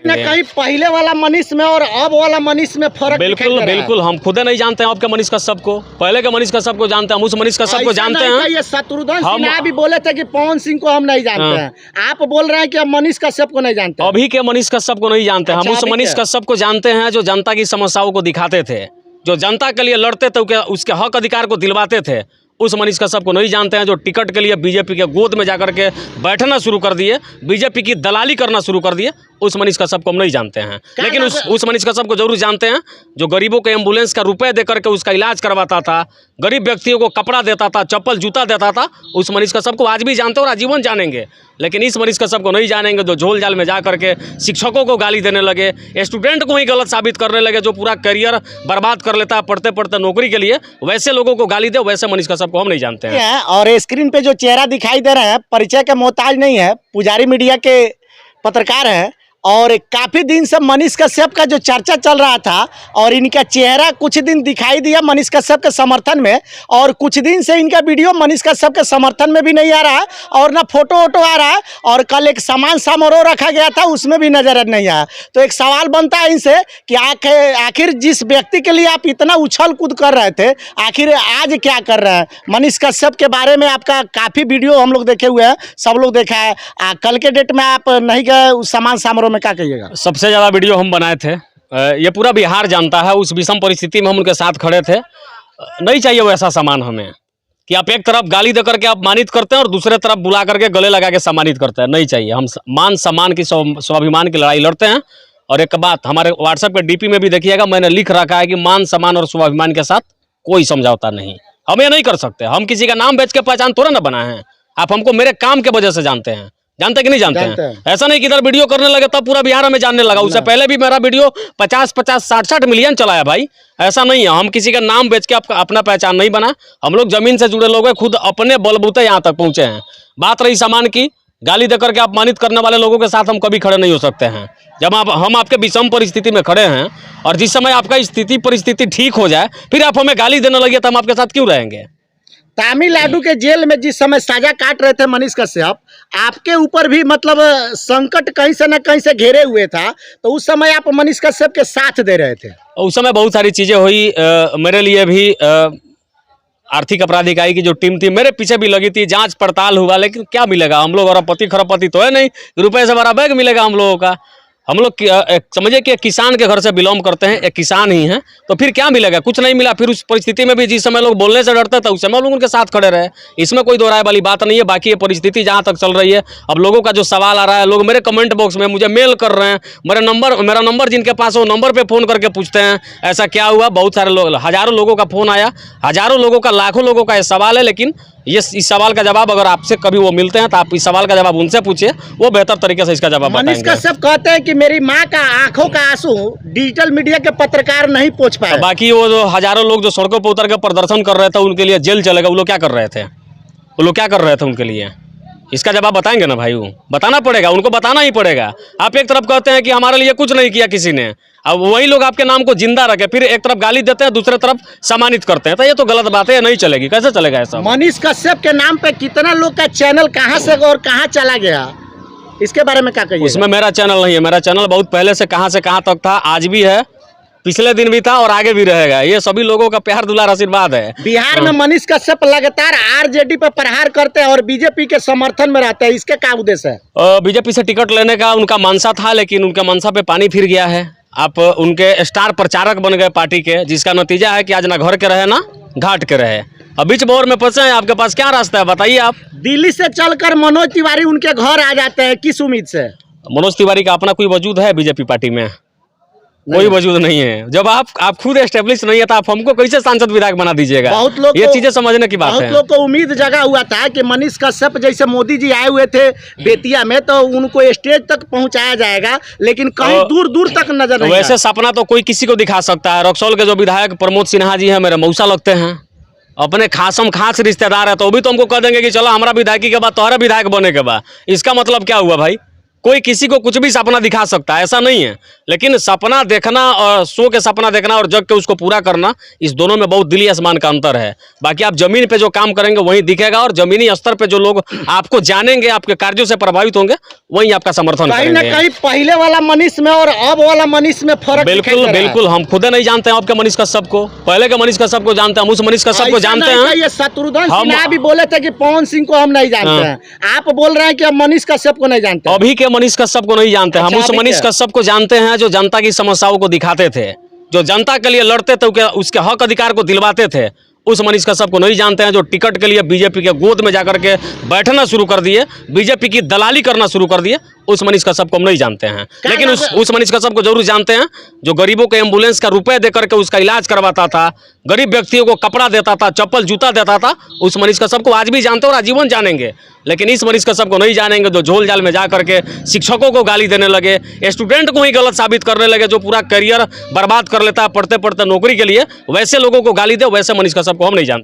ना कहीं पहले वाला मनीष में और अब वाला मनीष में फर्क बिल्कुल बिल्कुल, हम खुद नहीं जानते हैं आपके मनीष कश्यप को, पहले के मनीष कश्यप को जानते हैं, हम उस मनीष कश्यप को जानते हैं। ये शत्रुघ्न सिन्हा भी बोले थे कि पवन सिंह को हम नहीं जानते हैं, आप बोल रहे हैं कि हम मनीष कश्यप को नहीं जानते। अभी के मनीष कश्यप को नहीं जानते, हम उस मनीष कश्यप को जानते हैं जो जनता की समस्याओं को दिखाते थे, जो जनता के लिए लड़ते थे, उसके हक अधिकार को दिलवाते थे। उस मनीष कश्यप को नहीं जानते हैं जो टिकट के लिए बीजेपी के गोद में जाकर के बैठना शुरू कर दिए, बीजेपी की दलाली करना शुरू कर दिए। उस मनीष कश्यप को हम नहीं जानते हैं, लेकिन उस मनीष कश्यप को जरूर जानते हैं जो गरीबों को एम्बुलेंस का रुपए दे करके उसका इलाज करवाता था, गरीब व्यक्तियों को कपड़ा देता था, चप्पल जूता देता था। उस मनीष कश्यप को आज भी जानते हैं और आजीवन जानेंगे, लेकिन इस मनीष कश्यप को नहीं जानेंगे जो झोल जाल में जा करके शिक्षकों को गाली देने लगे, स्टूडेंट को ही गलत साबित करने लगे, जो पूरा करियर बर्बाद कर लेता है पढ़ते पढ़ते नौकरी के लिए। वैसे लोगों को गाली दे, वैसे मनीष कश्यप को हम नहीं जानते हैं। और स्क्रीन पे जो चेहरा दिखाई दे रहे हैं परिचय के मोहताज नहीं है, पुजारी मीडिया के पत्रकार हैं और काफ़ी दिन से मनीष कश्यप का जो चर्चा चल रहा था और इनका चेहरा कुछ दिन दिखाई दिया मनीष कश्यप के समर्थन में, और कुछ दिन से इनका वीडियो मनीष कश्यप के समर्थन में भी नहीं आ रहा है और ना फोटो वोटो आ रहा है, और कल एक सम्मान समारोह रखा गया था उसमें भी नजर नहीं आया। तो एक सवाल बनता है इनसे कि आखिर जिस व्यक्ति के लिए आप इतना उछल कूद कर रहे थे, आखिर आज क्या कर रहे हैं? मनीष कश्यप के बारे में आपका काफ़ी वीडियो हम लोग देखे हुए हैं, सब लोग देखा है, कल के डेट में आप नहीं गए उस सम्मान समारोह में, क्या कहिएगा? सबसे ज़्यादा वीडियो हम बनाए थे, ये पूरा बिहार जानता है, उस विषम परिस्थिति में हम उनके साथ खड़े थे। नहीं चाहिए वैसा सामान हमें कि आप एक तरफ गाली देकर के आप मानित करते हैं और दूसरे तरफ बुला करके गले लगा के सम्मानित करते हैं। नहीं चाहिए, हम मान सम्मान की स्वाभिमान की लड़ाई लड़ते हैं। और एक बात हमारे व्हाट्सएप के डीपी में भी देखिएगा, मैंने लिख रखा है कि मान सम्मान और स्वाभिमान के साथ कोई समझौता नहीं, हम ये नहीं कर सकते। हम किसी का नाम बेच के पहचान थोड़ा ना बनाए हैं, आप हमको मेरे काम के वजह से जानते हैं, जानते कि नहीं जानते हैं? ऐसा नहीं कि इधर वीडियो करने लगे तब पूरा बिहार हमें जानने लगा, उससे पहले भी मेरा वीडियो 50-50, 60-60 मिलियन चलाया भाई। ऐसा नहीं है, हम किसी का नाम बेच के अपना पहचान नहीं बना, हम लोग जमीन से जुड़े लोग हैं, खुद अपने बलबूते यहाँ तक पहुँचे हैं। बात रही सामान की, गाली देकर के अपमानित करने वाले लोगों के साथ हम कभी खड़े नहीं हो सकते हैं। जब हम आपके विषम परिस्थिति में खड़े हैं और जिस समय आपका स्थिति परिस्थिति ठीक हो जाए फिर आप हमें गाली देने लगे तो हम आपके साथ क्यों रहेंगे? तमिलनाडु के जेल में जिस समय सजा काट रहे थे मनीष कश्यप, आपके ऊपर भी मतलब संकट कहीं से न कहीं से घेरे हुए था, तो उस समय आप मनीष कश्यप के साथ दे रहे थे। उस समय बहुत सारी चीज़ें हुई, मेरे लिए भी आर्थिक अपराध इकाई की जो टीम थी मेरे पीछे भी लगी थी, जांच पड़ताल हुआ, लेकिन क्या मिलेगा? हम लोग और पति खरबपति तो है नहीं, रुपए से बड़ा बैग मिलेगा हम लोगों का। हम लोग समझिए कि एक किसान के घर से बिलोंग करते हैं, एक किसान ही हैं, तो फिर क्या मिलेगा? कुछ नहीं मिला। फिर उस परिस्थिति में भी जिस समय लोग बोलने से डरते थे उस समय लोग उनके साथ खड़े रहे, इसमें कोई दोहराए वाली बात नहीं है। बाकी ये परिस्थिति जहाँ तक चल रही है, अब लोगों का जो सवाल आ रहा है, लोग मेरे कमेंट बॉक्स में मुझे मेल कर रहे हैं, मेरा नंबर जिनके पास हो नंबर पर फ़ोन करके पूछते हैं ऐसा क्या हुआ। बहुत सारे लोग, हज़ारों लोगों का फ़ोन आया, हज़ारों लोगों का, लाखों लोगों का ये सवाल है, लेकिन इस सवाल का जवाब अगर आपसे कभी वो मिलते हैं तो आप इस सवाल का जवाब उनसे पूछिए, वो बेहतर तरीके से इसका जवाब बताएंगे। मनीष कश्यप कहते हैं कि मेरी माँ का आंखों का आंसू डिजिटल मीडिया के पत्रकार नहीं पहुंच पाए। बाकी वो जो हजारों लोग जो सड़कों पर उतर के प्रदर्शन कर रहे थे उनके लिए जेल चलेगा, वो लोग क्या कर रहे थे? वो लोग क्या कर रहे थे उनके लिए? इसका जवाब बताएंगे ना भाई, वो बताना पड़ेगा, उनको बताना ही पड़ेगा। आप एक तरफ कहते हैं कि हमारे लिए कुछ नहीं किया किसी ने, अब वही लोग आपके नाम को जिंदा रखे, फिर एक तरफ गाली देते हैं, दूसरे तरफ सम्मानित करते हैं, तो ये तो गलत बात है, ये नहीं चलेगी। कैसे चलेगा ऐसा? मनीष कश्यप के नाम पे कितना लोग का चैनल कहां से और कहां चला गया, इसके बारे में क्या कहिए? उसमें मेरा चैनल नहीं है, मेरा चैनल बहुत पहले से कहां से कहां तक था, आज भी है, पिछले दिन भी था और आगे भी रहेगा। ये सभी लोगों का प्यार दुलार आशीर्वाद है। बिहार में मनीष कश्यप लगातार आरजेडी पर प्रहार करते हैं और बीजेपी के समर्थन में रहते हैं, इसके क्या उद्देश्य है? बीजेपी से टिकट लेने का उनका मंशा था, लेकिन उनके मंशा पे पानी फिर गया है। आप उनके स्टार प्रचारक बन गए पार्टी के, जिसका नतीजा है कि आज ना घर के रहे ना घाट के रहे, अब बीच बोर में फंसे हैं। आपके पास क्या रास्ता है बताइए? आप दिल्ली से चलकर मनोज तिवारी उनके घर आ जाते हैं, किस उम्मीद से? मनोज तिवारी का अपना कोई वजूद है बीजेपी पार्टी में? कोई वजूद नहीं है। जब आप खुद एस्टेब्लिश नहीं है तो आप हमको कैसे सांसद विधायक बना दीजिएगा? बहुत लोग ये चीजें समझने की बात है। बहुत लोग को उम्मीद जगा हुआ था कि मनीष कश्यप जैसे मोदी जी आए हुए थे बेतिया में तो उनको स्टेज तक पहुंचाया जाएगा, लेकिन कहीं दूर दूर तक नजर नहीं। वैसे सपना तो कोई किसी को दिखा सकता है। रक्सौल के जो विधायक प्रमोद सिन्हा जी हैं, मेरे मौसा लगते हैं, अपने खासम खास रिश्तेदार है, तो वो भी तो हमको कह देंगे कि चलो हमारा विधायकी के बाद तुम्हारा विधायक बने के बाद। इसका मतलब क्या हुआ भाई? कोई किसी को कुछ भी सपना दिखा सकता है, ऐसा नहीं है। लेकिन सपना देखना और सो के सपना देखना और जग के उसको पूरा करना, इस दोनों में बहुत दिली आसमान का अंतर है। बाकी आप जमीन पे जो काम करेंगे वही दिखेगा, और जमीनी स्तर पे जो लोग आपको जानेंगे, आपके कार्यों से प्रभावित होंगे, वही आपका समर्थन कहीं ना करेंगे। कहीं पहले वाला मनीष में और अब वाला मनीष में फर्क दिखाई बिल्कुल दे रहा है। बिल्कुल, हम खुद नहीं जानते हैं आपके मनीष कश्यप को, पहले के मनीष कश्यप को जानते हैं, हम उस मनीष कश्यप को ऐसा जानते नहीं हैं। कि ये शत्रुघ्न हम- सिन्हा भी बोले थे कि पवन सिंह को हम नहीं जानते हैं, आप बोल रहे हैं कि हम मनीष कश्यप को नहीं जानते हैं। अभी के मनीष कश्यप को नहीं जानते, हम अच्छा, उस अभी मनीष के? कश्यप को जानते हैं जो जनता की समस्याओं को दिखाते थे, जो जनता के लिए लड़ते थे, उसके हक अधिकार को दिलवाते थे। उस मनीष कश्यप को नहीं जानते हैं जो टिकट के लिए बीजेपी के गोद में जाकर के बैठना शुरू कर दिए, बीजेपी की दलाली करना शुरू कर दिए। उस मनीष कश्यप को हम नहीं जानते हैं, लेकिन उस मनीष कश्यप को जरूर जानते हैं जो गरीबों को एम्बुलेंस का रुपए दे करके उसका इलाज करवाता था, गरीब व्यक्तियों को कपड़ा देता था, चप्पल जूता देता था। उस मनीष कश्यप को आज भी जानते हैं और आजीवन जानेंगे, लेकिन इस मनीष कश्यप को नहीं जानेंगे जो झोल जाल में जा करके शिक्षकों को गाली देने लगे, स्टूडेंट को ही गलत साबित करने लगे, जो पूरा करियर बर्बाद कर लेता है पढ़ते पढ़ते नौकरी के लिए। वैसे लोगों को गाली दे, वैसे मनीष कश्यप को हम नहीं जानते।